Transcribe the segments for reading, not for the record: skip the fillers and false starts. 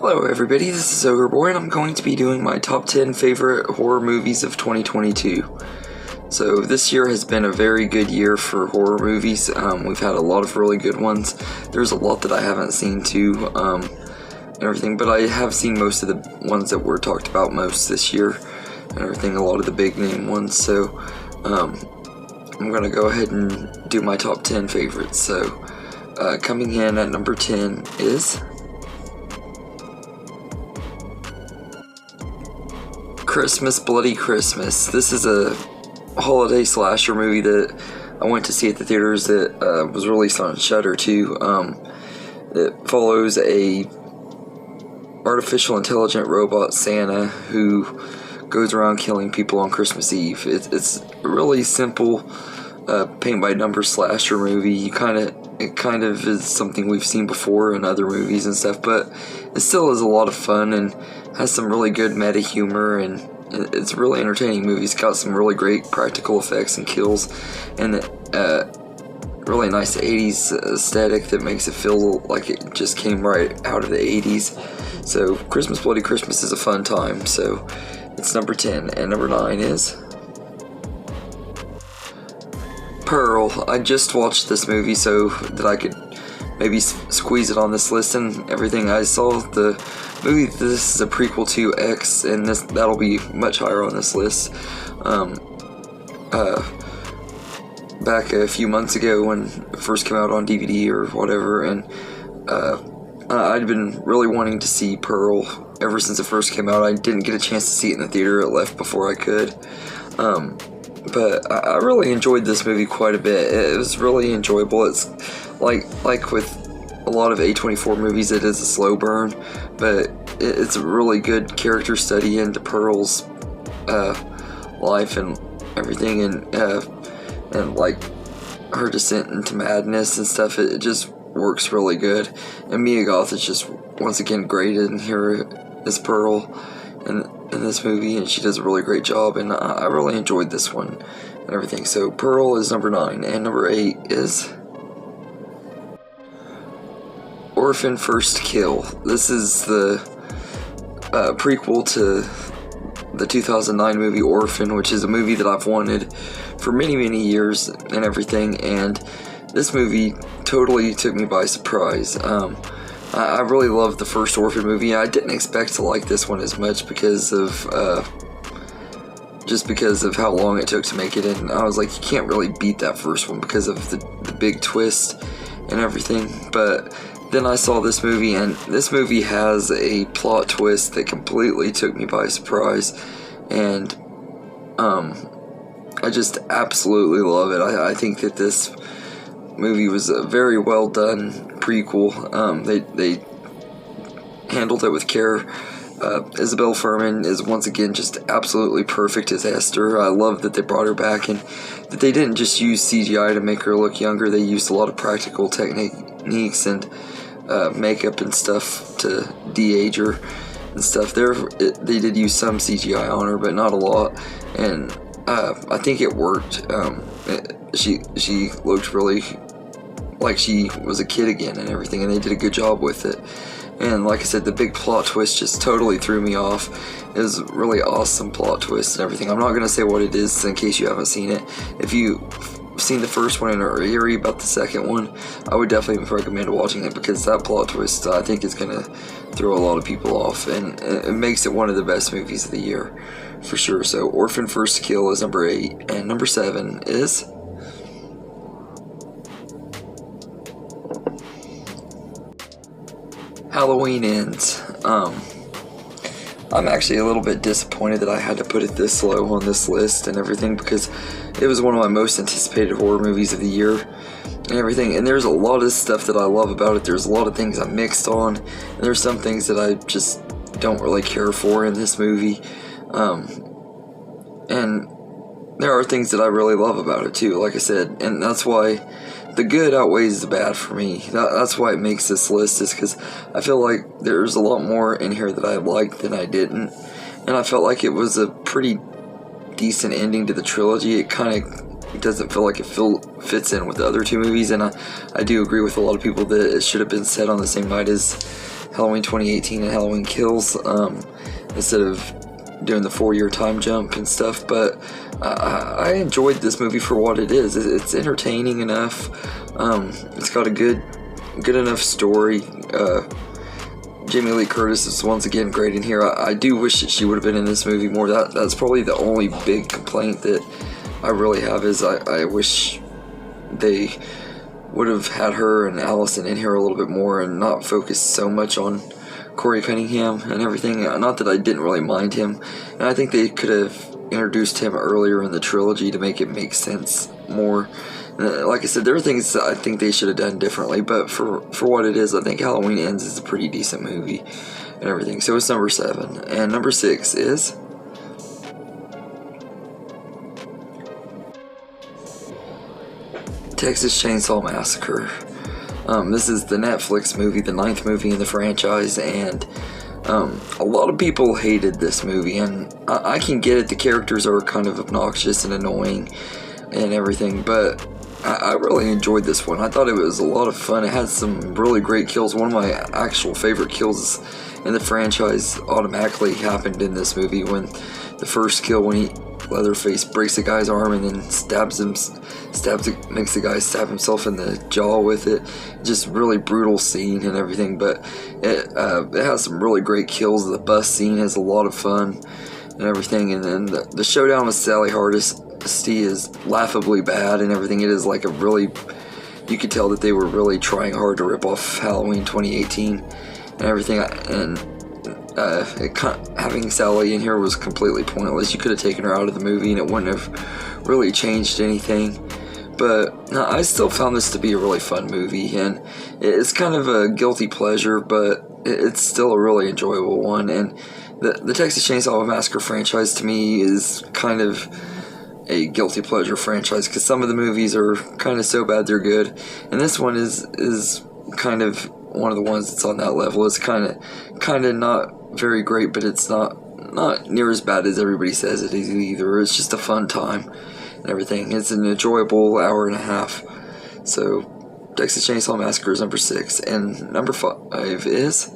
Hello everybody, this is Ogre Boy, and I'm going to be doing my top 10 favorite horror movies of 2022. So this year has been a very good year for horror movies. We've had a lot of really good ones. There's a lot that I haven't seen too, and everything, but I have seen most of the ones that were talked about most this year, and everything, a lot of the big name ones. So I'm going to go ahead and do my top 10 favorites. So coming in at number 10 is Christmas Bloody Christmas. This is a holiday slasher movie that I went to see at the theaters that was released on Shudder too. It follows a artificial intelligent robot Santa who goes around killing people on Christmas Eve. It's a really simple paint by numbers slasher movie. It kind of is something we've seen before in other movies and stuff, but it still is a lot of fun and has some really good meta humor, and it's a really entertaining movie. It's got some really great practical effects and kills, and really nice 80s aesthetic that makes it feel like it just came right out of the 80s. So Christmas Bloody Christmas is a fun time. So it's number 10, and number 9 is Pearl. I just watched this movie so that I could maybe squeeze it on this list and everything. I saw the movie. This is a prequel to X, and that'll be much higher on this list. Back a few months ago when it first came out on DVD or whatever, and I'd been really wanting to see Pearl ever since it first came out. I didn't get a chance to see it in the theater. It left before I could. But I really enjoyed this movie quite a bit. It was really enjoyable. It's like with a lot of A24 movies, it is a slow burn, but it's a really good character study into Pearl's life and everything, and like her descent into madness and stuff. It just works really good. And Mia Goth is just once again great in here as Pearl in this movie, and she does a really great job, and I really enjoyed this one and everything. So Pearl is number 9, and number 8 is Orphan First Kill. This is the prequel to the 2009 movie Orphan, which is a movie that I've wanted for many years and everything, and this movie totally took me by surprise. I really loved the first Orphan movie. I didn't expect to like this one as much because of how long it took to make it, and I was like, you can't really beat that first one because of the big twist and everything. But then I saw this movie, and this movie has a plot twist that completely took me by surprise, and I just absolutely love it. I think that this movie was a very well done prequel. They handled it with care. Isabelle Fuhrman is once again just absolutely perfect as Esther. I love that they brought her back, and that they didn't just use CGI to make her look younger. They used a lot of practical techniques and makeup and stuff to de-age her and stuff. They did use some CGI on her, but not a lot, and I think it worked. She looked really like she was a kid again and everything, and they did a good job with it. And like I said, the big plot twist just totally threw me off. It was a really awesome plot twist and everything. I'm not going to say what it is in case you haven't seen it. If you've seen the first one and are eerie about the second one, I would definitely recommend watching it, because that plot twist I think is going to throw a lot of people off, and it makes it one of the best movies of the year for sure. So Orphan First Kill is number 8, and number 7 is Halloween Ends. I'm actually a little bit disappointed that I had to put it this low on this list and everything, because it was one of my most anticipated horror movies of the year and everything, and there's a lot of stuff that I love about it. There's a lot of things I'm mixed on, and there's some things that I just don't really care for in this movie, and there are things that I really love about it too, like I said, and that's why the good outweighs the bad for me. That's why it makes this list, is because I feel like there's a lot more in here that I liked than I didn't, and I felt like it was a pretty decent ending to the trilogy. It kind of doesn't feel like it fits in with the other two movies, and I do agree with a lot of people that it should have been set on the same night as Halloween 2018 and Halloween Kills, instead of doing the 4-year time jump and stuff. But I enjoyed this movie for what it is. It's entertaining enough. It's got a good enough story. Jamie Lee Curtis is once again great in here. I do wish that she would have been in this movie more. That's probably the only big complaint that I really have, is I wish they would have had her and Allison in here a little bit more and not focused so much on Corey Cunningham and everything. Not that I didn't really mind him, and I think they could have introduced him earlier in the trilogy to make it make sense more. Like I said, there are things that I think they should have done differently, but for what it is, I think Halloween Ends is a pretty decent movie and everything. So it's number 7. And number 6 is Texas Chainsaw Massacre. This is the Netflix movie, the 9th movie in the franchise, and a lot of people hated this movie, and I can get it. The characters are kind of obnoxious and annoying and everything, but I really enjoyed this one. I thought it was a lot of fun. It had some really great kills. One of my actual favorite kills in the franchise automatically happened in this movie, when the first kill, when Leatherface breaks the guy's arm and then makes the guy stab himself in the jaw with it. Just really brutal scene and everything, but it has some really great kills. The bus scene is a lot of fun and everything, and then the showdown with Sally Hardesty is laughably bad and everything. It is like you could tell that they were really trying hard to rip off Halloween 2018 and everything, and having Sally in here was completely pointless. You could have taken her out of the movie and it wouldn't have really changed anything. But no, I still found this to be a really fun movie, and it's kind of a guilty pleasure, but it's still a really enjoyable one. And the Texas Chainsaw Massacre franchise, to me, is kind of a guilty pleasure franchise, because some of the movies are kind of so bad they're good, and this one is kind of one of the ones that's on that level. It's kind of not very great, but it's not near as bad as everybody says it is either. It's just a fun time and everything. It's an enjoyable hour and a half. So Texas Chainsaw Massacre is number 6, and number 5 is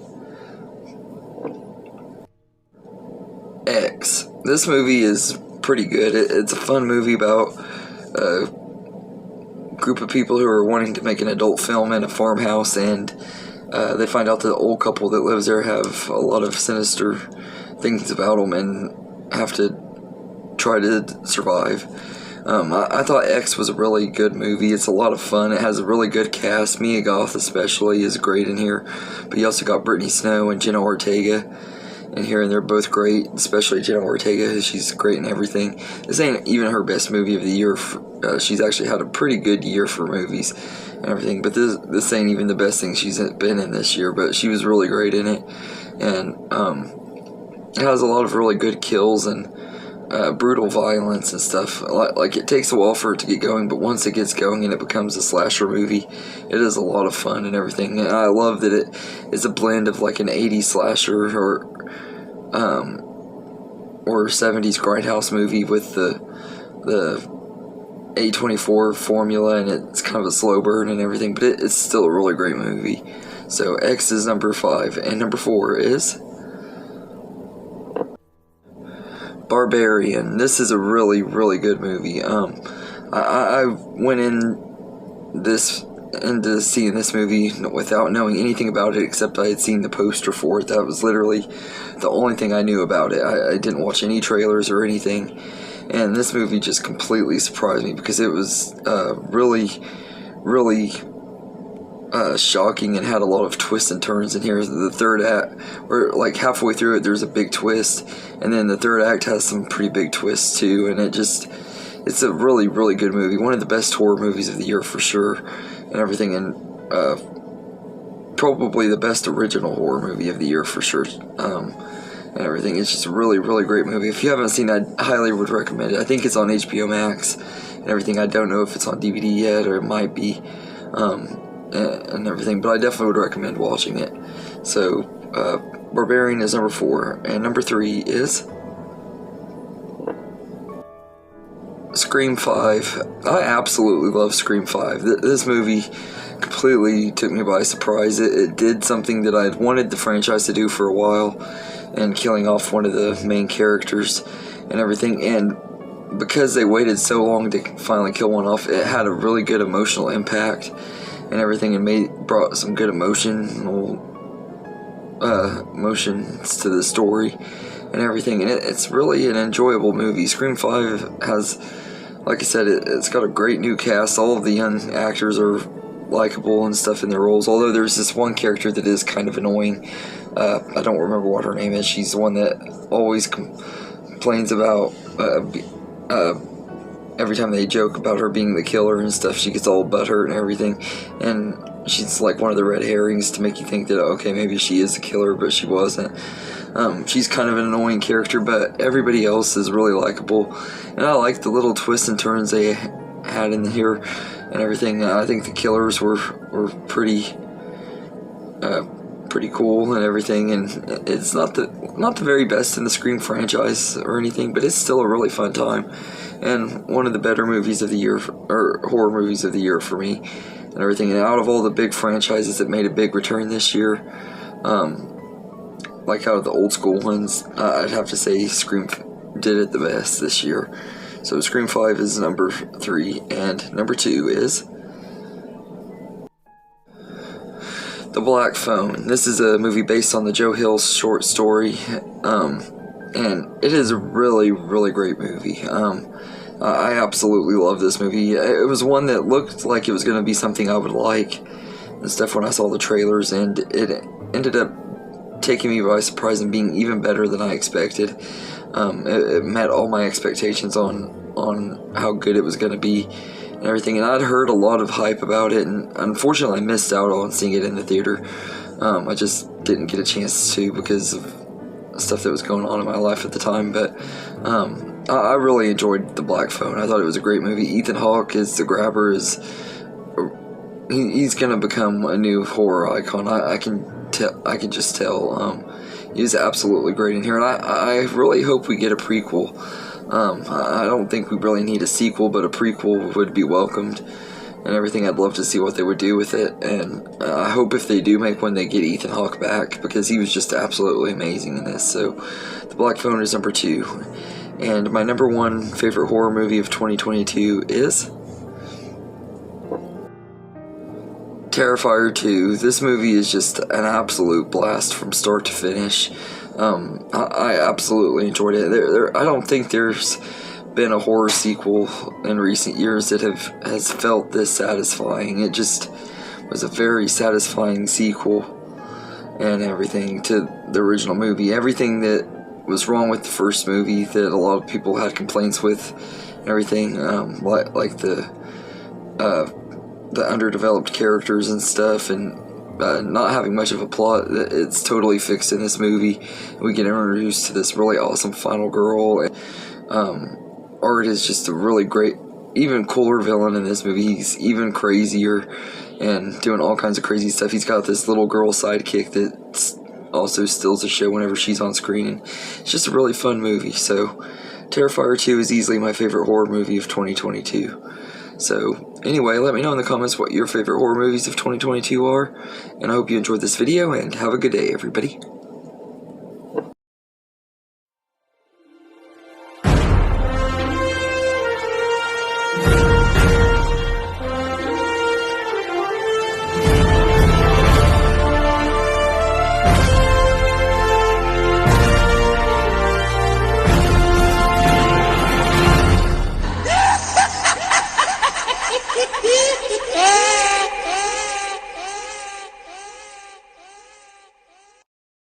X. This movie is pretty good. It's a fun movie about a group of people who are wanting to make an adult film in a farmhouse, and they find out that the old couple that lives there have a lot of sinister things about them and have to try to survive. I thought X was a really good movie. It's a lot of fun. It has a really good cast. Mia Goth especially is great in here, but you also got Brittany Snow and Jenna Ortega in here, and they're both great, especially Jenna Ortega. She's great in everything. This ain't even her best movie of the year. She's actually had a pretty good year for movies and everything, but this ain't even the best thing she's been in this year, but she was really great in it. And it has a lot of really good kills and brutal violence and stuff. Like, it takes a while for it to get going, but once it gets going and it becomes a slasher movie, it is a lot of fun and everything. And I love that it is a blend of like an 80s slasher or 70s grindhouse movie with the A24 formula, and it's kind of a slow burn and everything, but it's still a really great movie. So X is number 5, and number 4 is Barbarian. This is a really, really good movie. I went into seeing this movie without knowing anything about it, except I had seen the poster for it. That was literally the only thing I knew about it. I didn't watch any trailers or anything, and this movie just completely surprised me because it was really, really shocking and had a lot of twists and turns in here. The third act, or like halfway through it, there's a big twist, and then the third act has some pretty big twists too, and it's a really, really good movie. One of the best horror movies of the year for sure, and everything, and probably the best original horror movie of the year for sure, and everything. It's just a really, really great movie. If you haven't seen it, I highly would recommend it. I think it's on HBO Max and everything. I don't know if it's on DVD yet, or it might be, and everything, but I definitely would recommend watching it. So Barbarian is number 4, and number 3 is Scream 5. I absolutely love Scream 5. This movie completely took me by surprise. It did something that I had wanted the franchise to do for a while, and killing off one of the main characters and everything. And because they waited so long to finally kill one off, it had a really good emotional impact and everything, and brought some good emotions to the story and everything. And it's really an enjoyable movie. Scream 5 has, like I said, it's got a great new cast. All of the young actors are likable and stuff in their roles, although there's this one character that is kind of annoying. I don't remember what her name is. She's the one that always complains about every time they joke about her being the killer and stuff, she gets all butthurt and everything. And she's like one of the red herrings to make you think that, okay, maybe she is the killer, but she wasn't. She's kind of an annoying character, but everybody else is really likable. And I like the little twists and turns they had in here and everything. I think the killers were pretty cool and everything, and it's not the very best in the Scream franchise or anything, but it's still a really fun time and one of the better movies of the year, or horror movies of the year for me and everything. And out of all the big franchises that made a big return this year, like out of the old school ones, I'd have to say Scream did it the best this year. So Scream 5 is number 3, and number 2 is The Black Phone. This is a movie based on the Joe Hill short story, and it is a really, really great movie. I absolutely love this movie. It was one that looked like it was going to be something I would like and stuff when I saw the trailers, and it ended up taking me by surprise and being even better than I expected. It met all my expectations on how good it was going to be and everything, and I'd heard a lot of hype about it, and unfortunately I missed out on seeing it in the theater. I just didn't get a chance to because of stuff that was going on in my life at the time, but I really enjoyed The Black Phone. I thought it was a great movie. Ethan Hawke as the Grabber he's going to become a new horror icon. I can just tell. He's absolutely great in here, and I really hope we get a prequel. I don't think we really need a sequel, but a prequel would be welcomed and everything. I'd love to see what they would do with it, and I hope if they do make one, they get Ethan Hawke back, because he was just absolutely amazing in this. So The Black Phone is number 2, and my number 1 favorite horror movie of 2022 is Terrifier 2. This movie is just an absolute blast from start to finish. I absolutely enjoyed it. I don't think there's been a horror sequel in recent years that has felt this satisfying. It just was a very satisfying sequel and everything to the original movie. Everything that was wrong with the first movie that a lot of people had complaints with and everything, like the underdeveloped characters and stuff, and not having much of a plot, it's totally fixed in this movie. We get introduced to this really awesome final girl, and Art is just a really great, even cooler villain in this movie. He's even crazier and doing all kinds of crazy stuff. He's got this little girl sidekick that also steals the show whenever she's on screen, and it's just a really fun movie. So Terrifier 2 is easily my favorite horror movie of 2022. So anyway, let me know in the comments what your favorite horror movies of 2022 are, and I hope you enjoyed this video, and have a good day, everybody.